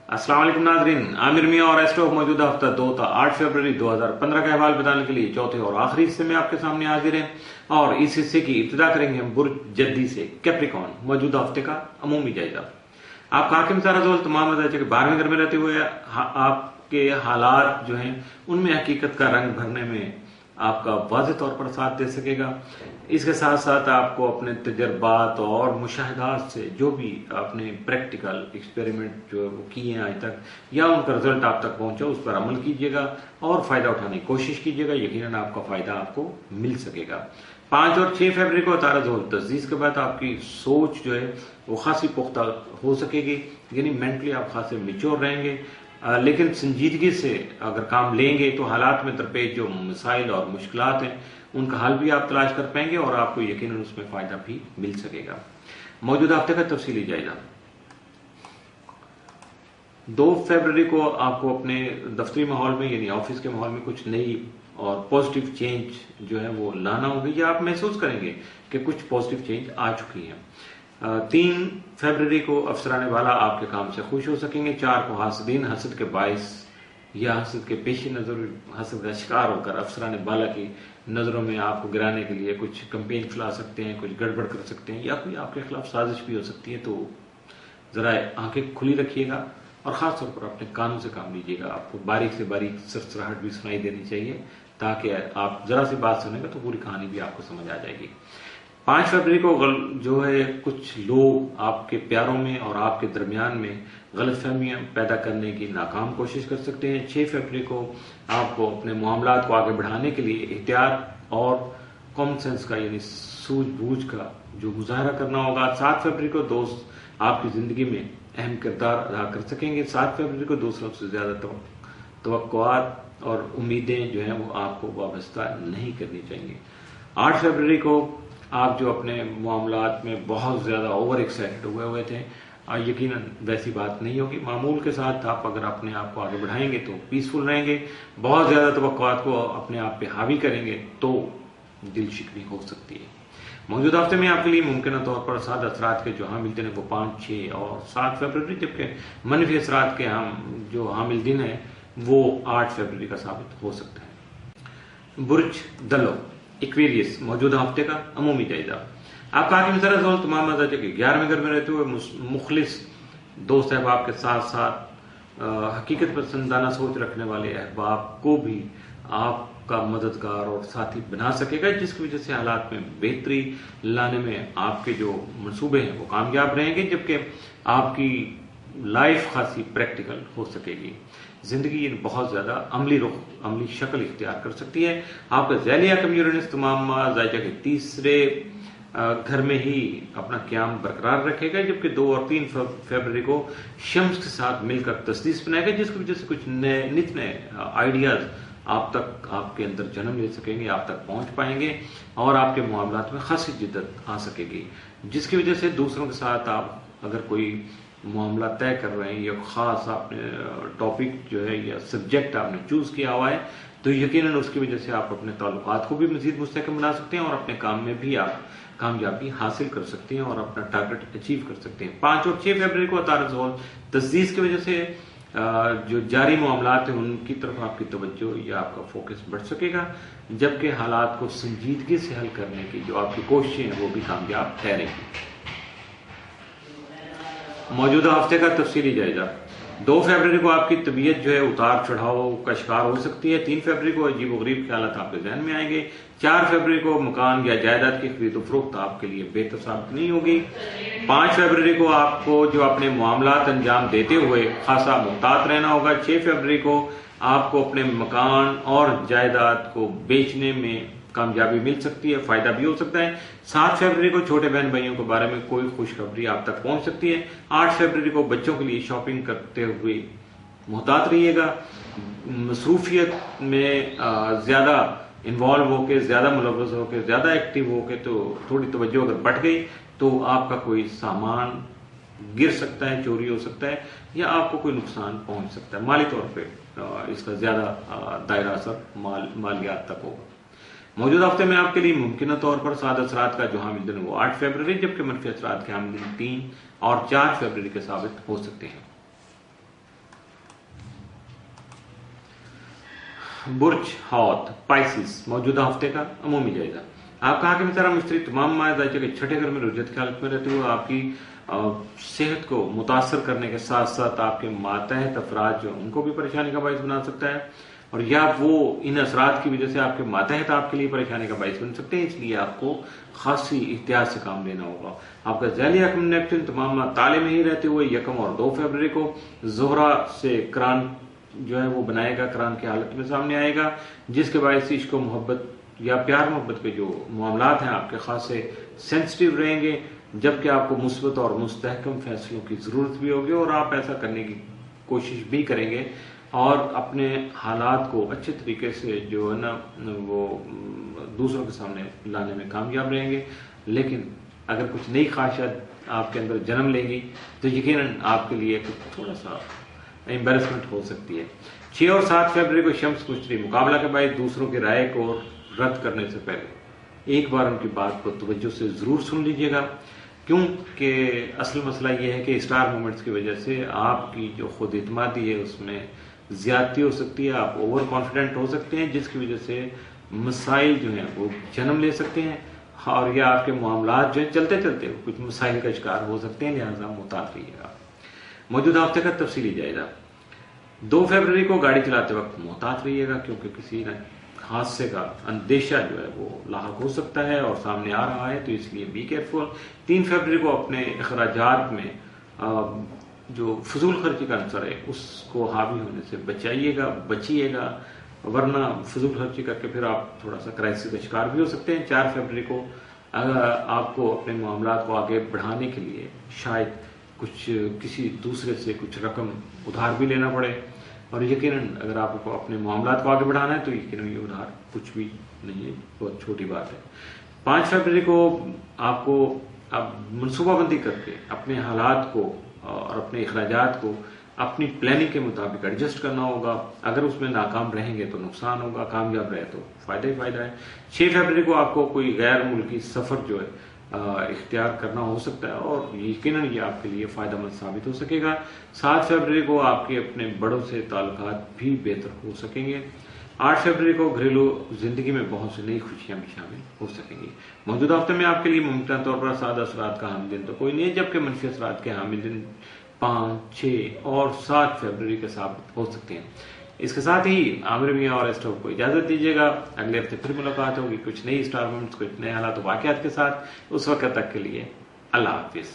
अस्सलाम वालेकुम नाज़रीन, आमिर मियां और एस्ट्रो मौजूदा हफ्ता 2 था 8 फरवरी 2015 का अहवाल बताने के लिए चौथे और आखिरी हिस्से में आपके सामने हाजिर हैं। और इस हिस्से की इब्तिदा करेंगे हम बुर्ज जद्दी से कैप्रिकॉर्न मौजूदा हफ्ते का अमूमी जायजा। आपका हाकिम सारा जोल तमाम के 12वें घर में रहते हुए आपके हालात जो हैं उनमें हकीकत का रंग भरने में आपका वाज़ेह तौर पर साथ दे सकेगा। इसके साथ साथ आपको अपने तजर्बात और मुशाहिदात से जो भी आपने प्रैक्टिकल एक्सपेरिमेंट जो वो किए हैं आज तक या उनका रिजल्ट आप तक पहुंचा उस पर अमल कीजिएगा और फ़ायदा उठाने की कोशिश कीजिएगा। यकीनन आपका फ़ायदा आपको मिल सकेगा। 5 और 6 फरवरी को तारा ज़ोहर तस्दीस के बाद आपकी सोच जो है वो खासी पुख्ता हो सकेगी, यानी मेंटली आप खासे मेच्योर रहेंगे। लेकिन संजीदगी से अगर काम लेंगे तो हालात में दरपेश जो मसाइल और मुश्किलात हैं उनका हल भी आप तलाश कर पाएंगे और आपको यकीनन उसमें फ़ायदा भी मिल सकेगा। मौजूदा हफ्ते का तफसीली जायजा। 2 फरवरी को आपको अपने दफ्तरी माहौल में यानी ऑफिस के माहौल में कुछ नई और पॉजिटिव चेंज जो है वो लाना होगी या आप महसूस करेंगे कि कुछ पॉजिटिव चेंज आ चुकी हैं। 3 फरवरी को अफसरान वाला आपके काम से खुश हो सकेंगे। 4 को हासदीन हसद के बायस या हसद के पेश नज़र हसद का शिकार होकर अफसरान बाला की नज़रों में आपको गिराने के लिए कुछ कंपेन चला सकते हैं, कुछ गड़बड़ कर सकते हैं या कोई आपके खिलाफ साजिश भी हो सकती है। तो ज़रा आंखें खुली रखिएगा और ख़ास तौर पर अपने कानों से काम लीजिएगा। आपको बारीक से बारीक सरसराहट भी सुनाई देनी चाहिए ताकि आप ज़रा सी बात सुनेंगे तो पूरी कहानी भी आपको समझ आ जाएगी। 5 फरवरी को जो है कुछ लोग आपके प्यारों में और आपके दरमियान में गलतफहमियां पैदा करने की नाकाम कोशिश कर सकते हैं। 6 फरवरी को आपको अपने मामलात को आगे बढ़ाने के लिए एहतियात और कॉमन सेंस का यानी सूझबूझ का जो मुजाहरा करना होगा। 7 फरवरी को दोस्त आपकी जिंदगी में अहम किरदार अदा कर सकेंगे। 7 फरवरी को दूसरों से ज्यादा तवक्कुआत और उम्मीदें जो है वो आपको वाबस्ता नहीं करनी चाहिए। 8 फरवरी को आप जो अपने मामलात में बहुत ज़्यादा ओवर एक्साइटेड हुए थे यकीनन वैसी बात नहीं होगी। मामूल के साथ आप अगर अपने आप को आगे बढ़ाएंगे तो पीसफुल रहेंगे। बहुत ज़्यादा तवक्कुआत को अपने आप पे हावी करेंगे तो दिल शिकवी हो सकती है। मौजूदा हफ्ते में आपके लिए मुमकिन तौर पर साद असरात के जो हामिल दिन है वो 5, 6 और 7 फरवरी, जबकि मनफी असरात के जो हामिल दिन है वो 8 फरवरी का साबित हो सकता है। बुर्ज दलो एक्वेरियस मौजूदा हफ्ते का अमूमी जायजा। आपका हाकिम ज़रा ज़ोल तमाम के 11वें घर में रहते हुए मुखलिस दोस्त अहबाब के साथ साथ हकीकत पसंदाना सोच रखने वाले अहबाब को भी आपका मददगार और साथी बना सकेगा, जिसकी वजह से हालात में बेहतरी लाने में आपके जो मंसूबे हैं वो कामयाब रहेंगे, जबकि आपकी लाइफ खासी प्रैक्टिकल हो सकेगी। जिंदगी बहुत ज्यादा अमली शक्ल इख्तियार कर सकती है। आपका ज़ैलिया कम्यूनिस्ट तमाम जायजा के तीसरे घर में ही अपना क्याम बरकरार रखेगा, जबकि 2 और 3 फरवरी को शम्स के साथ मिलकर तस्दीस बनाएगा, जिसकी वजह से कुछ नित नए आइडियाज आप तक आपके अंदर जन्म ले सकेंगे, आप तक पहुंच पाएंगे और आपके मामलात में खासी जिद्दत आ सकेगी, जिसकी वजह से दूसरों के साथ आप अगर कोई मामला तय कर रहे हैं या खास आपने टॉपिक जो है या सब्जेक्ट आपने चूज किया हुआ है तो यकीनन उसकी वजह से आप अपने ताल्लुकात को भी मजीद मुस्तहकम बना सकते हैं और अपने काम में भी आप कामयाबी हासिल कर सकते हैं और अपना टारगेट अचीव कर सकते हैं। 5 और 6 फरवरी को तारा ज़ोहर तस्दीस की वजह से जो जारी मामलात हैं उनकी तरफ आपकी तवज्जो या आपका फोकस बढ़ सकेगा, जबकि हालात को संजीदगी से हल करने की जो आपकी कोशिशें हैं वो भी कामयाब ठहरेंगी। मौजूदा हफ्ते का तफसीली जायजा। 2 फरवरी को आपकी तबीयत जो है उतार चढ़ाव का शिकार हो सकती है। 3 फरवरी को अजीब व गरीब ख्यालात आपके जहन में आएंगे। 4 फरवरी को मकान या जायदाद की खरीदो फरोख्त आपके लिए बेहतर साबित नहीं होगी। 5 फरवरी को आपको जो अपने मामलात अंजाम देते हुए खासा मुहतात रहना होगा। 6 फरवरी को आपको अपने मकान और जायदाद को बेचने में कामयाबी मिल सकती है, फायदा भी हो सकता है। 7 फरवरी को छोटे बहन भाइयों के बारे में कोई खुशखबरी आप तक पहुंच सकती है। 8 फरवरी को बच्चों के लिए शॉपिंग करते हुए मुहतात रहिएगा। मसरूफियत में ज्यादा इन्वॉल्व होके, ज्यादा मुलव्वस होके, ज्यादा एक्टिव होके तो थोड़ी तवज्जो अगर बढ़ गई तो आपका कोई सामान गिर सकता है, चोरी हो सकता है या आपको कोई नुकसान पहुंच सकता है। माली तौर पर इसका ज्यादा दायरा असर मालियात तक होगा। मौजूदा हफ्ते में आपके लिए मुमकिन तौर पर साद असरात का जो हामिल दिन वो 8 फरवरी, जबकि मनफी असरात के हामिल दिन 3 और 4 फरवरी के साबित हो सकते हैं। बुर्ज हौत पाइसिस मौजूदा हफ्ते का अमूमी जायजा। आप कहा कि मेरा मिस्त्री तमाम मायदाचे के छठे घर में रुजत की हालत में रहते हुए आपकी सेहत को मुतासर करने के साथ साथ आपके मातहत अफराद जो उनको भी परेशानी का बायस बना सकता है, और या वो इन असरात की वजह से आपके मातहत आपके लिए परेशानी का बायस बन सकते हैं। इसलिए आपको खासी एहतियात से काम लेना होगा। आपका ज़ैली यकम नेप्टून तमाम ताले में ही रहते हुए 1 और 2 फरवरी को ज़ोहरा से करान जो है वो बनाएगा, करान की हालत में सामने आएगा, जिसके बायस इश्क व मोहब्बत या प्यार मोहब्बत के जो मामलात हैं आपके खासे सेंसिटिव रहेंगे, जबकि आपको मुस्बत और मुस्तहकम फैसलों की जरूरत भी होगी और आप ऐसा करने की कोशिश भी करेंगे और अपने हालात को अच्छे तरीके से जो है ना वो दूसरों के सामने लाने में कामयाब रहेंगे। लेकिन अगर कुछ नई ख्वाहिशात आपके अंदर जन्म लेंगी तो यकीनन आपके लिए थोड़ा सा एम्बेरसमेंट हो सकती है। 6 और 7 फरवरी को शम्स मुश्तरी मुकाबला के बाद दूसरों की राय को रद्द करने से पहले एक बार उनकी बात को तवज्जो से जरूर सुन लीजिएगा, क्योंकि असल मसला यह है कि स्टार मोमेंट्स की वजह से आपकी जो खुद इत्मादी है उसमें ज्यादती हो सकती है, आप ओवर कॉन्फिडेंट हो सकते हैं, जिसकी वजह से मसाइल जो हैं वो जन्म ले सकते हैं और या आपके मामलात जो है चलते चलते कुछ मसाइल का शिकार हो सकते हैं। लिहाजा मुहतात रहिएगा। मौजूदा हफ्ते का तफसीली जायजा। 2 फरवरी को गाड़ी चलाते वक्त मुहतात रहिएगा, क्योंकि किसी न हादसे का अंदेशा जो है वो लाहक हो सकता है और सामने आ रहा है, तो इसलिए बी केयरफुल। 3 फरवरी को अपने अखराजात में जो फजूल खर्ची का अंसर है उसको हावी होने से बचिएगा, वरना फजूल खर्ची करके फिर आप थोड़ा सा क्राइसिस का शिकार भी हो सकते हैं। 4 फरवरी को आपको अपने मामलात को आगे बढ़ाने के लिए शायद किसी दूसरे से कुछ रकम उधार भी लेना पड़े, और यकीनन अगर आपको अपने मामलात को आगे बढ़ाना है तो यकीनन ये उधार कुछ भी नहीं है, बहुत छोटी बात है। 5 फरवरी को आपको अब मनसूबाबंदी करके अपने हालात को और अपने अखराजात को अपनी प्लानिंग के मुताबिक एडजस्ट करना होगा। अगर उसमें नाकाम रहेंगे तो नुकसान होगा, कामयाब रहे तो फायदा ही फायदा है। 6 फरवरी को आपको कोई गैर मुल्की सफर जो है इख्तियार करना हो सकता है और यकीनन ये आपके लिए फायदेमंद साबित हो सकेगा। 7 फरवरी को आपके अपने बड़ों से ताल्लुकात भी बेहतर हो सकेंगे। 8 फरवरी को घरेलू जिंदगी में बहुत सी नई खुशियां भी शामिल हो सकेंगी। मौजूदा हफ्ते में आपके लिए मुमकिन तौर पर सादा असरात का हामिल दिन तो कोई नहीं है, जबकि मनफी असरात के हामिल दिन 5, 6 और 7 फरवरी के साबित हो सकते हैं। इसके साथ ही आमिर मियां और एस्ट्रो को इजाजत दीजिएगा। अगले हफ्ते फिर मुलाकात होगी कुछ नई स्टार मोमेंट्स, कुछ नए हालात वाकयात के साथ। उस वक्त तक के लिए अल्लाह हाफिज।